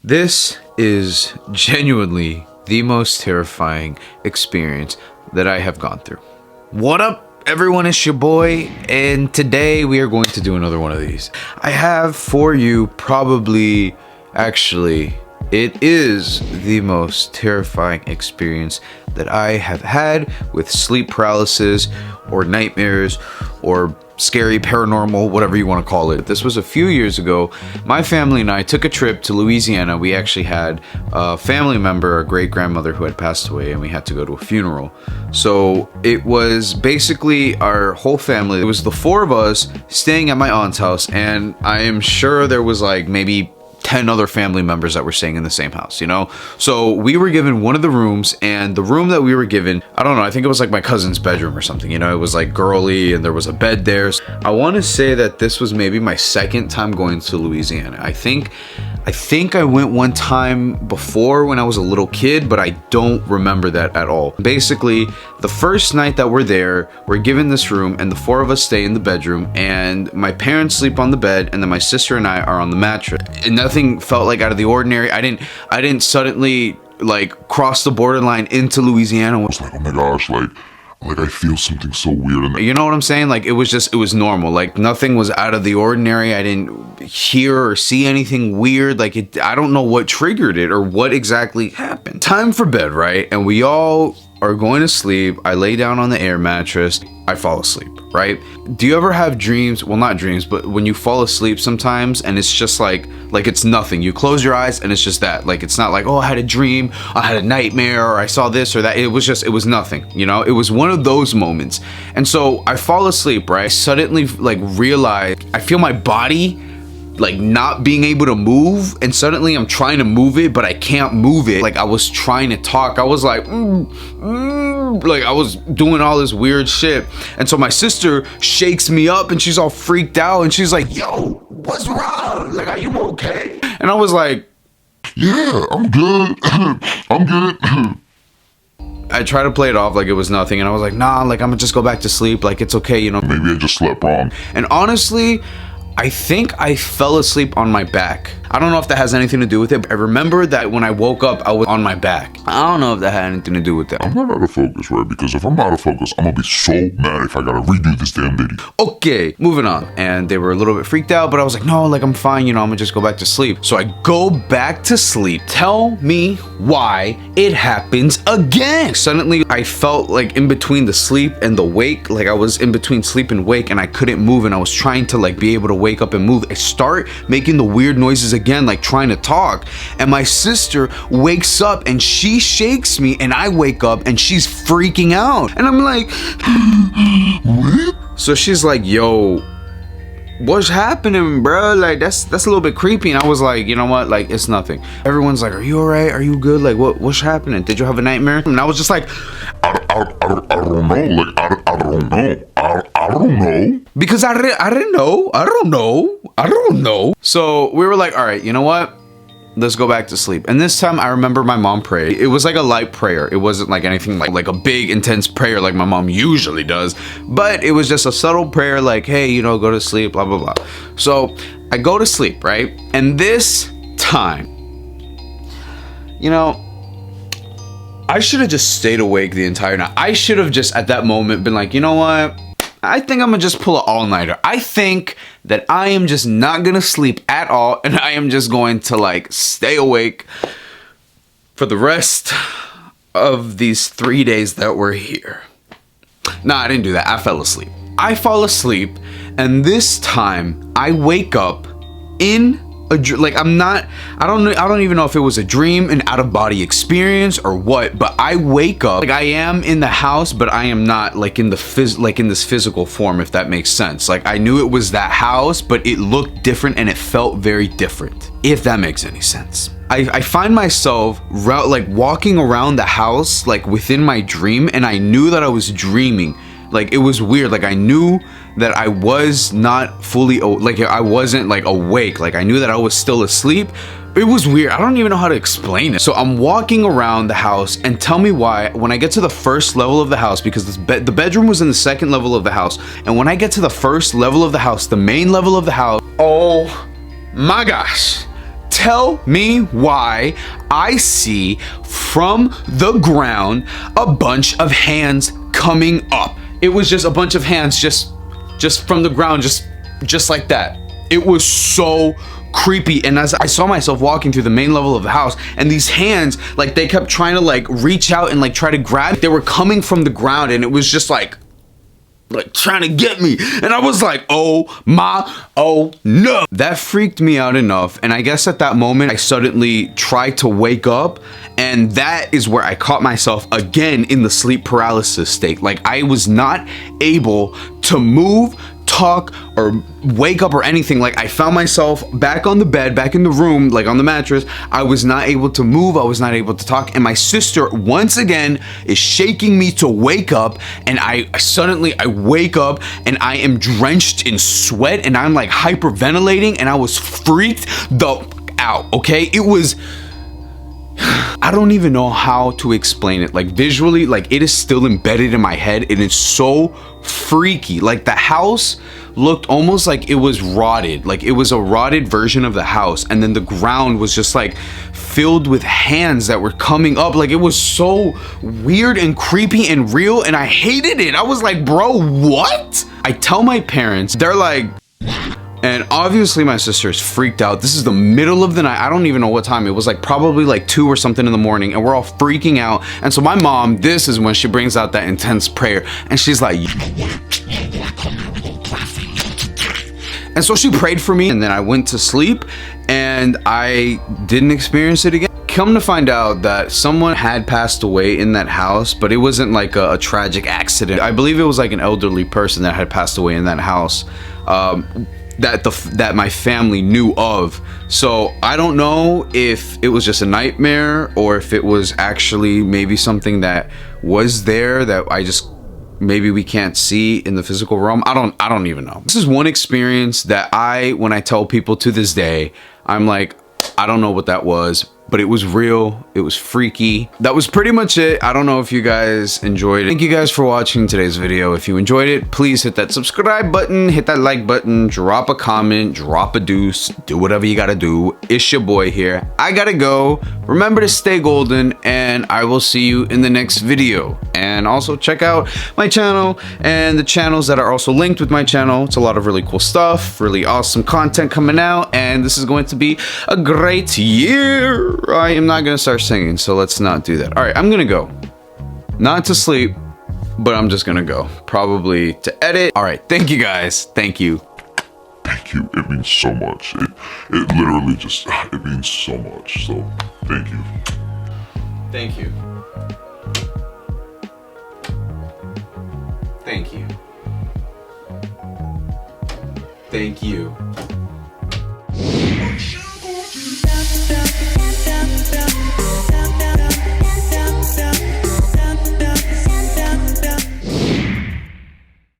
This is genuinely the most terrifying experience that I have gone through. What up, everyone? It's your boy, and today we are going to do another one of these. I have for you it is the most terrifying experience that I have had with sleep paralysis or nightmares or scary paranormal, whatever you want to call it. This was a few years ago. My family and I took a trip to Louisiana. We actually had a family member, a great grandmother who had passed away, and we had to go to a funeral. So it was basically our whole family. It was the four of us staying at my aunt's house, and I am sure there was like maybe 10 other family members that were staying in the same house, you know? So we were given one of the rooms, and the room that we were given, I don't know, I think it was like my cousin's bedroom or something, you know? It was like girly, and there was a bed there. I want to say that this was maybe my second time going to Louisiana. I think I went one time before when I was a little kid, but I don't remember that at all. Basically, the first night that we're there, we're given this room, and the four of us stay in the bedroom, and my parents sleep on the bed, and then my sister and I are on the mattress. And nothing felt like out of the ordinary. I didn't suddenly like cross the borderline into Louisiana. I was like, oh my gosh, like I feel something so weird. You know what I'm saying? Like it was normal. Like nothing was out of the ordinary. I didn't hear or see anything weird. Like I don't know what triggered it or what exactly happened. Time for bed, right? And we all are going to sleep. I lay down on the air mattress. I fall asleep, right? Do you ever have dreams? Well, not dreams, but when you fall asleep sometimes and it's just like it's nothing. You close your eyes and it's just that. Like it's not like, oh, I had a dream, I had a nightmare, or I saw this or that. It was nothing, you know? It was one of those moments. And so I fall asleep, right? I suddenly like realize I feel my body like not being able to move, and suddenly I'm trying to move it, but I can't move it. Like I was trying to talk. I was like, like I was doing all this weird shit. And so my sister shakes me up and she's all freaked out and she's like, yo, what's wrong? Like, are you okay? And I was like, yeah, I'm good. I'm good. I tried to play it off like it was nothing, and I was like, nah, like I'm gonna just go back to sleep. Like it's okay, you know? Maybe I just slept wrong. And honestly, I think I fell asleep on my back. I don't know if that has anything to do with it, but I remember that when I woke up, I was on my back. I don't know if that had anything to do with that. I'm not out of focus, right? Because if I'm out of focus, I'm gonna be so mad if I gotta redo this damn video. Okay, moving on. And they were a little bit freaked out, but I was like, no, like I'm fine, you know, I'm gonna just go back to sleep. So I go back to sleep. Tell me why it happens again. Suddenly, I felt like in between the sleep and the wake, like I was in between sleep and wake, and I couldn't move, and I was trying to like be able to wake up and move. I start making the weird noises again, like trying to talk, and my sister wakes up and she shakes me, and I wake up and she's freaking out, and I'm like, what? So she's like, yo, what's happening, bro? Like that's a little bit creepy. And I was like, you know what, like it's nothing. Everyone's like, are you all right? Are you good? Like what's happening? Did you have a nightmare? And I was just like, I don't know. Like I don't know. I don't know. Because I don't know. So we were like, all right, you know what? Let's go back to sleep. And this time I remember my mom prayed. It was like a light prayer. It wasn't like anything like a big intense prayer like my mom usually does, but it was just a subtle prayer like, hey, you know, go to sleep, blah, blah, blah. So I go to sleep, right? And this time, you know, I should have just stayed awake the entire night. I should have just at that moment been like, you know what? I think I'm gonna just pull an all-nighter. I think that I am just not gonna sleep at all, and I am just going to like stay awake for the rest of these 3 days that we're here. Nah, I didn't do that. I fell asleep. I fall asleep, and this time I wake up in like I don't even know if it was a dream, an out-of-body experience or what, but I wake up like I am in the house, but I am not like in this physical form, if that makes sense. Like I knew it was that house, but it looked different and it felt very different, if that makes any sense. I find myself like walking around the house like within my dream, and I knew that I was dreaming. Like it was weird. Like I knew that I was not fully like I wasn't like awake. Like I knew that I was still asleep. It was weird. I don't even know how to explain it. So I'm walking around the house, and tell me why when I get to the first level of the house, because the bedroom was in the second level of the house, and when I get to the first level of the house, the main level of the house, oh my gosh, tell me why I see from the ground a bunch of hands coming up. It was just a bunch of hands just from the ground, just like that. It was so creepy. And as I saw myself walking through the main level of the house, and these hands, like, they kept trying to like reach out and like try to grab. They were coming from the ground, and it was just like trying to get me. And I was like, oh no. That freaked me out enough. And I guess at that moment I suddenly tried to wake up, and that is where I caught myself again in the sleep paralysis state. Like, I was not able to move, talk, or wake up or anything. Like, I found myself back on the bed, back in the room, like on the mattress. I was not able to move, I was not able to talk, and my sister once again is shaking me to wake up. And I wake up and I am drenched in sweat, and I'm like hyperventilating, and I was freaked the out. Okay, it was, I don't even know how to explain it. Like, visually, like, it is still embedded in my head. It is so freaky. Like, the house looked almost like it was rotted. Like, it was a rotted version of the house, and then the ground was just like filled with hands that were coming up. Like, it was so weird and creepy and real, and I hated it. I was like, bro, what? I tell my parents, they're like, and obviously my sister is freaked out. This is the middle of the night. I don't even know what time. It was like probably like 2 or something in the morning, and we're all freaking out. And so my mom, this is when she brings out that intense prayer, and she's like, and so she prayed for me, and then I went to sleep, and I didn't experience it again. Come to find out that someone had passed away in that house, but it wasn't like a tragic accident. I believe it was like an elderly person that had passed away in that house. That my family knew of. So I don't know if it was just a nightmare, or if it was actually maybe something that was there that I just, maybe we can't see in the physical realm. I don't even know. This is one experience that when I tell people to this day, I'm like, I don't know what that was, but it was real. It was freaky. That was pretty much it. I don't know if you guys enjoyed it. Thank you guys for watching today's video. If you enjoyed it, please hit that subscribe button, hit that like button, drop a comment, drop a deuce, do whatever you gotta do. It's your boy here. I gotta go. Remember to stay golden, and I will see you in the next video. And also check out my channel and the channels that are also linked with my channel. It's a lot of really cool stuff, really awesome content coming out, and this is going to be a great year. I am not gonna start singing, so let's not do that. All right, I'm gonna go. Not to sleep, but I'm just gonna go. Probably to edit. All right, thank you guys. Thank you. Thank you. It means so much. It literally just, it means so much. So, thank you. Thank you. Thank you. Thank you.